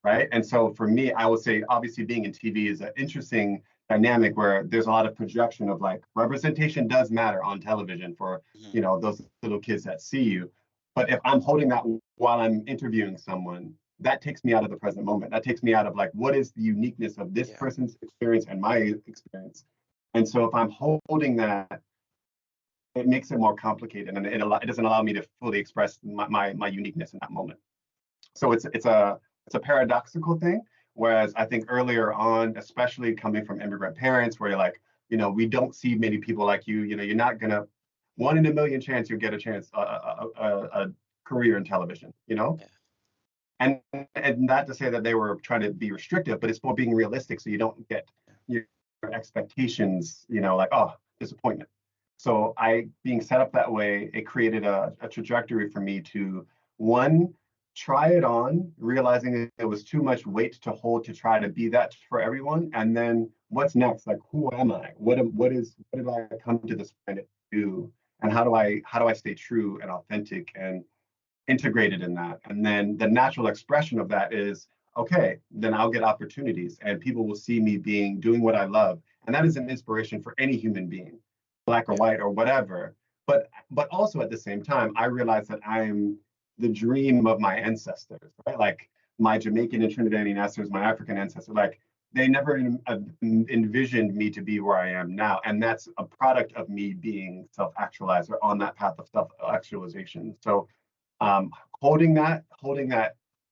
Right. And so for me, I would say, obviously, being in TV is an interesting dynamic where there's a lot of projection of like representation does matter on television for, those little kids that see you. But if I'm holding that while I'm interviewing someone, that takes me out of the present moment. That takes me out of like, what is the uniqueness of this person's experience and my experience? And so if I'm holding that, it makes it more complicated, and it doesn't allow me to fully express my uniqueness in that moment. So it's a paradoxical thing. Whereas I think earlier on, especially coming from immigrant parents, where you're like, we don't see many people like you. You're not gonna, 1 in a million chance you'll get a chance, a career in television. And not to say that they were trying to be restrictive, but it's for being realistic, so you don't get your expectations, like, oh, disappointment. So being set up that way, it created a trajectory for me to, one, try it on, realizing that it was too much weight to hold to try to be that for everyone. And then what's next? Like, who am I? What did I come to this planet to do? And how do I stay true and authentic and integrated in that? And then the natural expression of that is, okay, then I'll get opportunities and people will see me doing what I love. And that is an inspiration for any human being, black or white or whatever. But also at the same time, I realize that I'm the dream of my ancestors, right? Like my Jamaican and Trinidadian ancestors, my African ancestors, like they never envisioned me to be where I am now. And that's a product of me being self-actualized or on that path of self-actualization. So holding that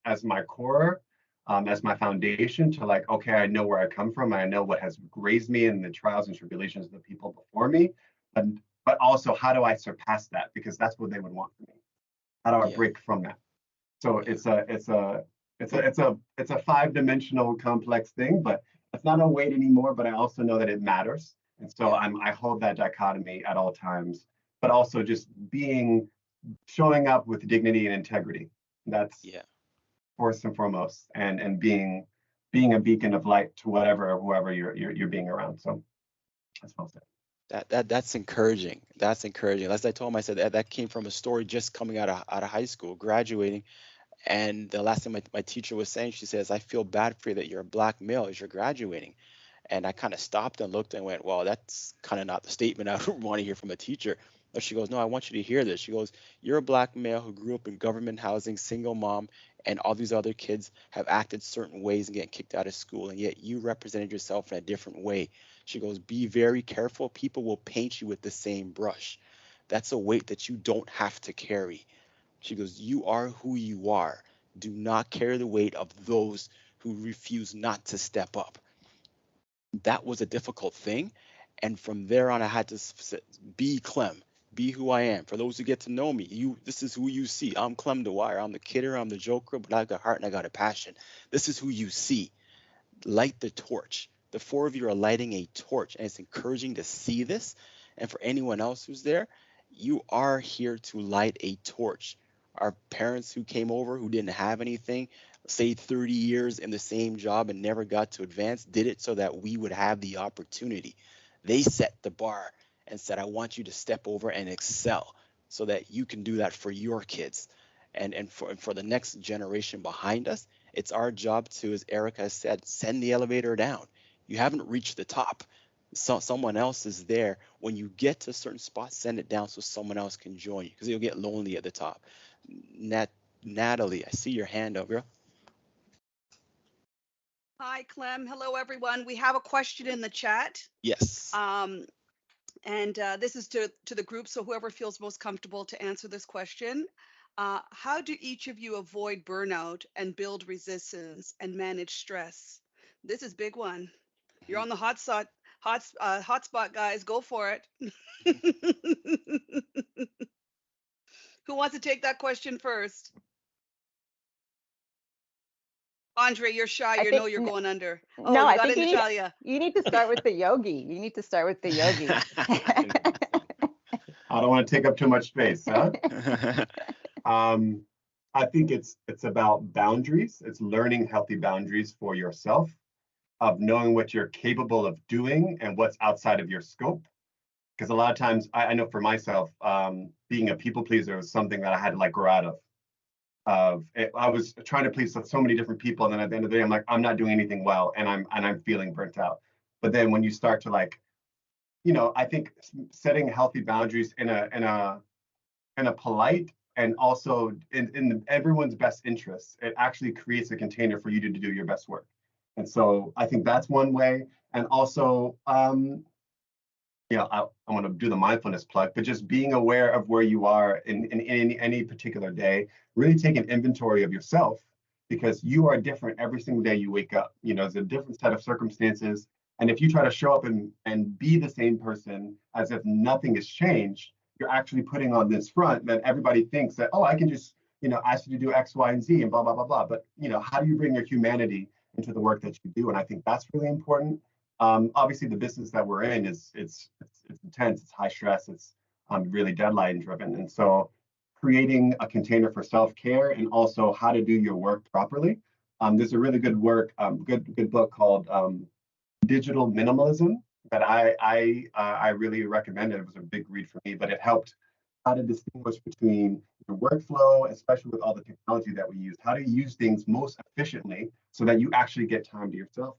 as my core, as my foundation to like, okay, I know where I come from. I know what has raised me and the trials and tribulations of the people before me. But also, how do I surpass that? Because that's what they would want from me. How do I break from that? So it's a 5-dimensional complex thing, but it's not a weight anymore. But I also know that it matters, and so I hold that dichotomy at all times. But also just showing up with dignity and integrity. That's first and foremost, and being a beacon of light to whoever you're being around. So that's well said. That's encouraging. That's encouraging. As I told him, I said that came from a story just coming out of high school, graduating And the last thing my teacher was saying, she says, I feel bad for you that you're a black male as you're graduating. And I kind of stopped and looked and went, well, that's kind of not the statement I would want to hear from a teacher. But she goes, no, I want you to hear this. She goes, you're a black male who grew up in government housing, single mom, and all these other kids have acted certain ways and getting kicked out of school. And yet you represented yourself in a different way. She goes, be very careful. People will paint you with the same brush. That's a weight that you don't have to carry. She goes, you are who you are. Do not carry the weight of those who refuse not to step up. That was a difficult thing. And from there on, I had to be Clem, be who I am. For those who get to know me, this is who you see. I'm Clem Dwyer. I'm the kidder, I'm the joker, but I got heart and I got a passion. This is who you see. Light the torch. The four of you are lighting a torch, and it's encouraging to see this. And for anyone else who's there, you are here to light a torch. Our parents who came over who didn't have anything, say 30 years in the same job and never got to advance, did it so that we would have the opportunity. They set the bar and said, I want you to step over and excel so that you can do that for your kids. And for the next generation behind us, it's our job to, as Erica said, send the elevator down. You haven't reached the top. So someone else is there. When you get to a certain spot, send it down so someone else can join you, because you'll get lonely at the top. Natalie, I see your hand up, girl. Hi, Clem. Hello, everyone. We have a question in the chat. Yes. And this is to the group, so whoever feels most comfortable to answer this question. How do each of you avoid burnout and build resistance and manage stress? This is big one. You're on the hotspot, guys. Go for it. Who wants to take that question first? Andre, you're shy. I You think know you're going under. Oh, no, you I got think it, Natalia. you need to start with the yogi. You need to start with the yogi. I don't want to take up too much space, huh? I think it's about boundaries. It's learning healthy boundaries for yourself, of knowing what you're capable of doing and what's outside of your scope. Because a lot of times, I know for myself, being a people pleaser was something that I had to like grow out of. I was trying to please so many different people, and then at the end of the day, I'm like, I'm not doing anything well, and I'm feeling burnt out. But then when you start to like, I think setting healthy boundaries in a polite and also in everyone's best interests, it actually creates a container for you to do your best work. And so I think that's one way. And also, I want to do the mindfulness plug, but just being aware of where you are in any particular day, really take an inventory of yourself, because you are different every single day you wake up. There's a different set of circumstances. And if you try to show up and be the same person as if nothing has changed, you're actually putting on this front that everybody thinks that, oh, I can just, ask you to do X, Y, and Z and blah, blah, blah, blah. But, how do you bring your humanity into the work that you do? And I think that's really important. Obviously, the business that we're in it's intense, it's high stress, it's really deadline driven. And so creating a container for self-care and also how to do your work properly. There's a really good good book called Digital Minimalism that I really recommend it. It was a big read for me, but it helped how to distinguish between your workflow, especially with all the technology that we use, how to use things most efficiently so that you actually get time to yourself.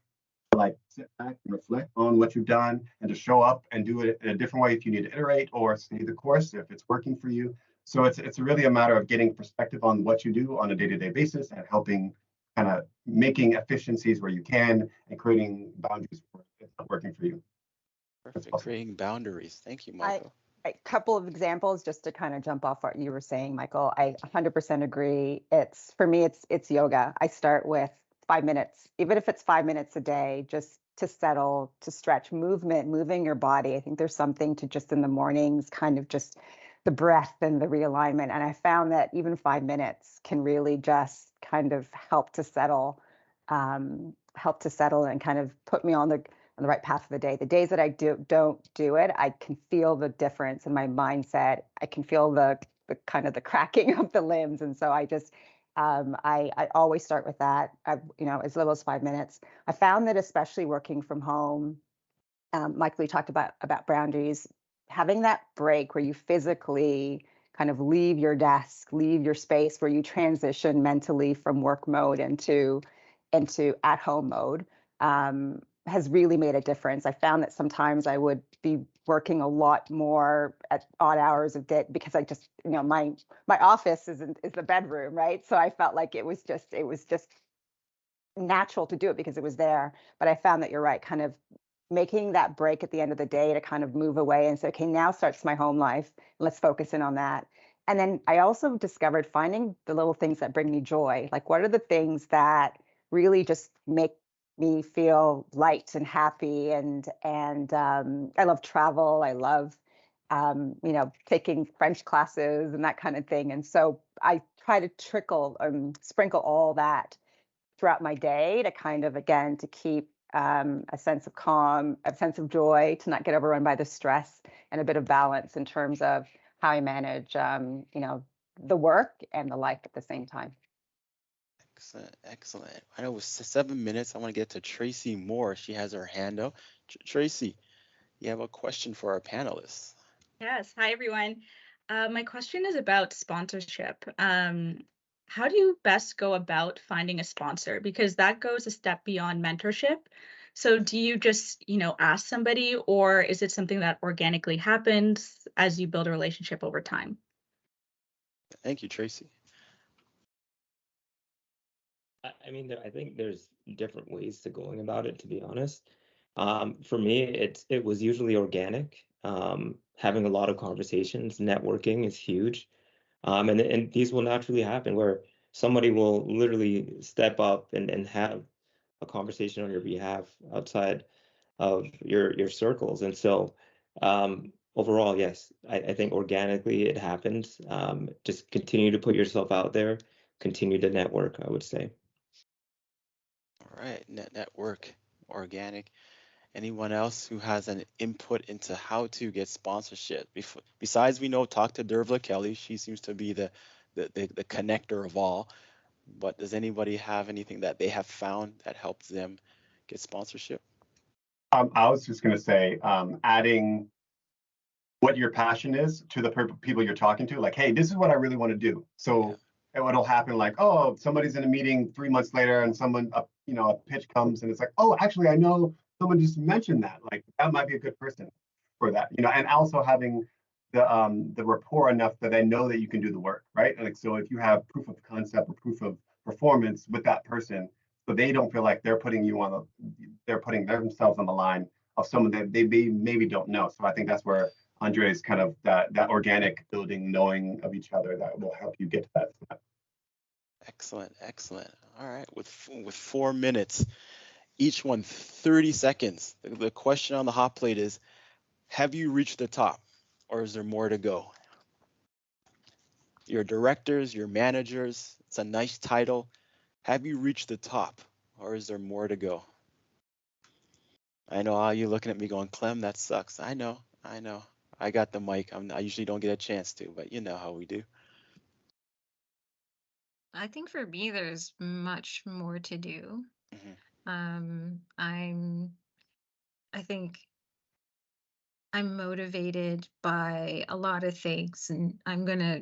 Like sit back and reflect on what you've done and to show up and do it in a different way if you need to iterate or stay the course if it's working for you. So it's really a matter of getting perspective on what you do on a day-to-day basis and helping kind of making efficiencies where you can and creating boundaries for it's not working for you. Perfect. Creating boundaries. Thank you, Michael. A couple of examples just to kind of jump off what you were saying, Michael. I 100% agree. For me, it's yoga. I start with 5 minutes, even if it's 5 minutes a day, just to settle, to stretch, moving your body. I think there's something to just in the mornings, kind of just the breath and the realignment. And I found that even 5 minutes can really just kind of help to settle and kind of put me on the right path for the day. The days that I don't do it, I can feel the difference in my mindset. I can feel the kind of the cracking of the limbs. And so I just, I always start with that, as little as 5 minutes. I found that especially working from home, Michael, you talked about boundaries, having that break where you physically kind of leave your desk, leave your space where you transition mentally from work mode into at home mode, has really made a difference. I found that sometimes I would be working a lot more at odd hours of day because I just, my office is the bedroom, right? So I felt like it was just natural to do it because it was there. But I found that you're right, kind of making that break at the end of the day to kind of move away and say, okay, now starts my home life. Let's focus in on that. And then I also discovered finding the little things that bring me joy. Like, what are the things that really just make me feel light and happy? And I love travel. I love taking French classes and that kind of thing. And so I try to sprinkle all that throughout my day to kind of, again, to keep a sense of calm, a sense of joy, to not get overrun by the stress, and a bit of balance in terms of how I manage, the work and the life at the same time. Excellent, excellent. I know it was 7 minutes. I want to get to Tracy Moore. She has her hand up. Tracy, you have a question for our panelists. Yes. Hi, everyone. My question is about sponsorship. How do you best go about finding a sponsor? Because that goes a step beyond mentorship. So do you just, ask somebody, or is it something that organically happens as you build a relationship over time? Thank you, Tracy. I mean, I think there's different ways to going about it, to be honest. For me, it was usually organic. Having a lot of conversations, networking is huge. And these will naturally happen where somebody will literally step up and have a conversation on your behalf outside of your circles. And so overall, yes, I think organically it happens. Just continue to put yourself out there, continue to network, I would say. All right, network, organic. Anyone else who has an input into how to get sponsorship? Besides, we know, talk to Dervla Kelly. She seems to be the connector of all. But does anybody have anything that they have found that helps them get sponsorship? I was just going to say, adding what your passion is to the people you're talking to. Like, hey, this is what I really want to do. So it'll happen like, oh, somebody's in a meeting 3 months later and a pitch comes and it's like, oh, actually, I know someone just mentioned that. Like, that might be a good person for that, and also having the rapport enough that they know that you can do the work, right? Like, so if you have proof of concept or proof of performance with that person, so they don't feel like they're putting themselves on the line of someone that they maybe don't know. So I think that's where Andre's kind of that organic building, knowing of each other, that will help you get to that step. Excellent, excellent. All right, with 4 minutes, each one 30 seconds. The question on the hot plate is, have you reached the top, or is there more to go? Your directors, your managers, it's a nice title. Have you reached the top, or is there more to go? I know all you looking at me going, Clem, that sucks. I know. I got the mic. I usually don't get a chance to, but you know how we do. I think for me, there's much more to do. Mhm. I think I'm motivated by a lot of things, and I'm gonna,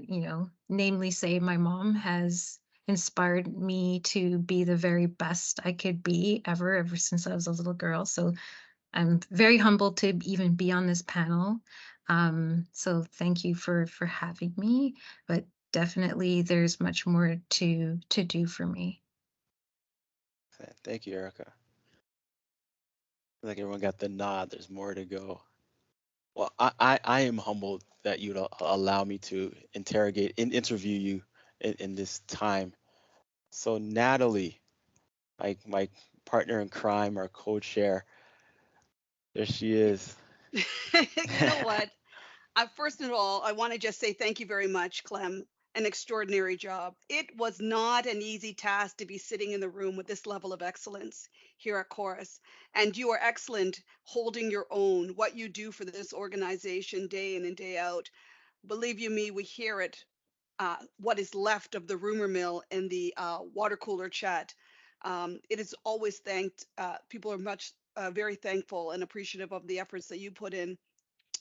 namely say my mom has inspired me to be the very best I could be ever since I was a little girl. So I'm very humbled to even be on this panel. So thank you for having me, but definitely there's much more to do for me. Thank you, Erica. Like everyone got the nod. There's more to go. Well, I am humbled that you'd allow me to interview you in this time. So Natalie, my partner in crime, our co-chair, there she is. You know what? First of all, I want to just say thank you very much, Clem. An extraordinary job. It was not an easy task to be sitting in the room with this level of excellence here at Chorus. And you are excellent holding your own. What you do for this organization day in and day out. Believe you me, we hear it. What is left of the rumor mill in the water cooler chat. It is always thanked. People are very thankful and appreciative of the efforts that you put in.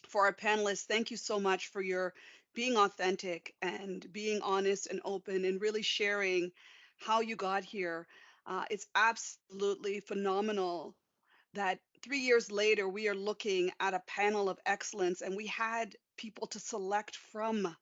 For our panelists, thank you so much for your being authentic and being honest and open and really sharing how you got here. It's absolutely phenomenal that 3 years later we are looking at a panel of excellence and we had people to select from.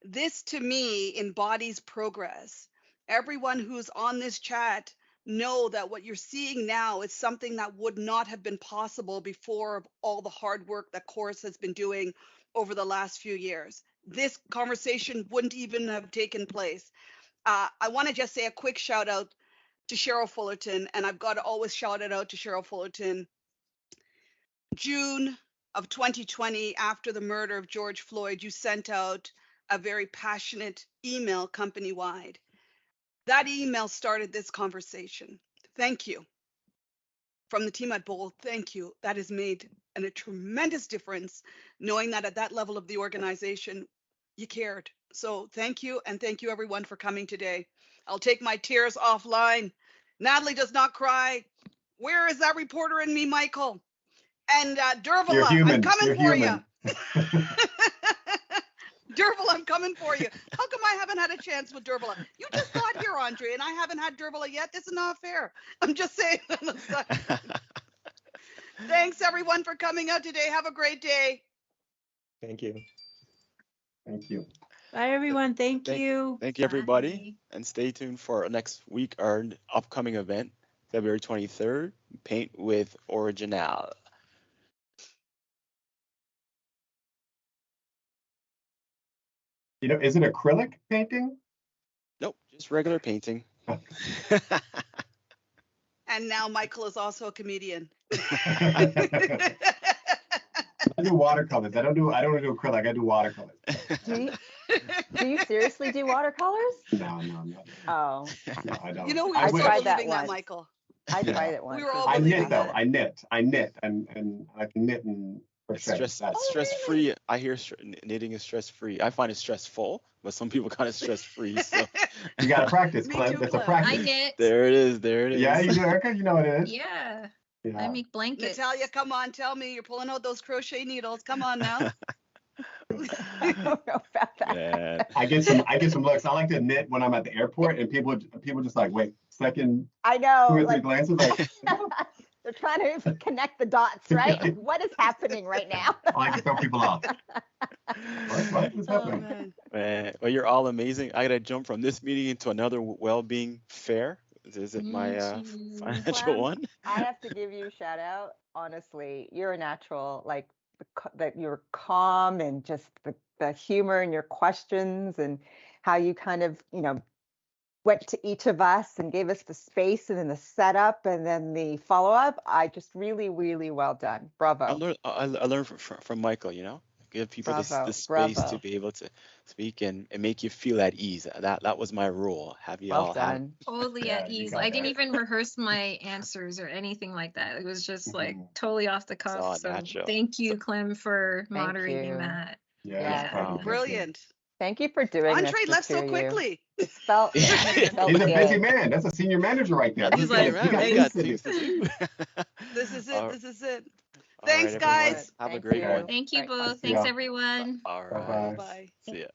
This to me embodies progress. Everyone who's on this chat know that what you're seeing now is something that would not have been possible before all the hard work that Corus has been doing over the last few years. This conversation wouldn't even have taken place. I want to just say a quick shout out to Cheryl Fullerton, and I've got to always shout it out to Cheryl Fullerton. June of 2020, after the murder of George Floyd, you sent out a very passionate email company wide. That email started this conversation. Thank you. From the team at Bold, thank you. That has made a tremendous difference, knowing that at that level of the organization, you cared. So thank you, and thank you everyone for coming today. I'll take my tears offline. Natalie does not cry. Where is that reporter in me, Michael? And You're Dervala, I'm human. coming You're for human. you. Dervala, I'm coming for you. How come I haven't had a chance with Dervala? You just got here, Andre, and I haven't had Dervala yet. This is not fair. I'm just saying. Thanks, everyone, for coming out today. Have a great day. Thank you. Thank you. Bye, everyone. Thank you. Thank you, everybody. Bye. And stay tuned for next week, our upcoming event, February 23rd, Paint with Original. You know, is it acrylic painting? Nope, just regular painting. And now Michael is also a comedian. I do watercolors. I don't do acrylic. I do watercolors. Do you seriously do watercolors? No. Oh, No, I don't. You know, we I were wish. so tried that believing that, once. Michael. I Yeah. tried it once. We were all I believing knit though. that. I knit, and I can knit and It's crochet. stress free. I hear knitting is stress free. I find it stressful, but some people kind of stress free. So You gotta practice, Me Clem. too, It's a Clem. I practice. knit. there it is. There it is. Yeah, you do, Erica. You know what it is. Yeah. I Yeah. make blankets. Natalia, come on, tell me you're pulling out those crochet needles. Come on now. I don't know about that. Man. I get some looks. I like to knit when I'm at the airport, and people just like wait second, I 2 know, or 3 like glances, like they're trying to connect the dots, right? What is happening right now? I like to throw people off. What is Oh, happening? man. Man, well, you're all amazing. I gotta jump from this meeting into another well-being fair. Is it my Me too. financial Clem, one? I have to give you a shout out. Honestly, you're a natural. Like that, you're calm and just the humor in your questions and how you kind of went to each of us and gave us the space and then the setup and then the follow up. I just really, really well done. Bravo. I learned from Michael, give people the Bravo. space to Bravo. be able to speak and make you feel at ease. That was my rule. Have you Well all have done. Totally Yeah, at you ease. got I didn't that. even rehearse my answers or anything like that. It was just like Mhm. totally off the it's cuff. all So natural. thank you, Clem, for Thank moderating you. that. Yeah, Yes. no problem. Thank you. Brilliant. Thank you for doing Andre this. left so to you. quickly. It felt He's a busy good. man. That's a senior manager right there. That's He's the like, thing, man. got We things got to do. things to do. This is it. All This is it. all right, Thanks, everyone. guys. Have a Thank great you. one. Thank you Right. both. See Thanks, ya. everyone. All Bye-bye. right. Bye. See ya.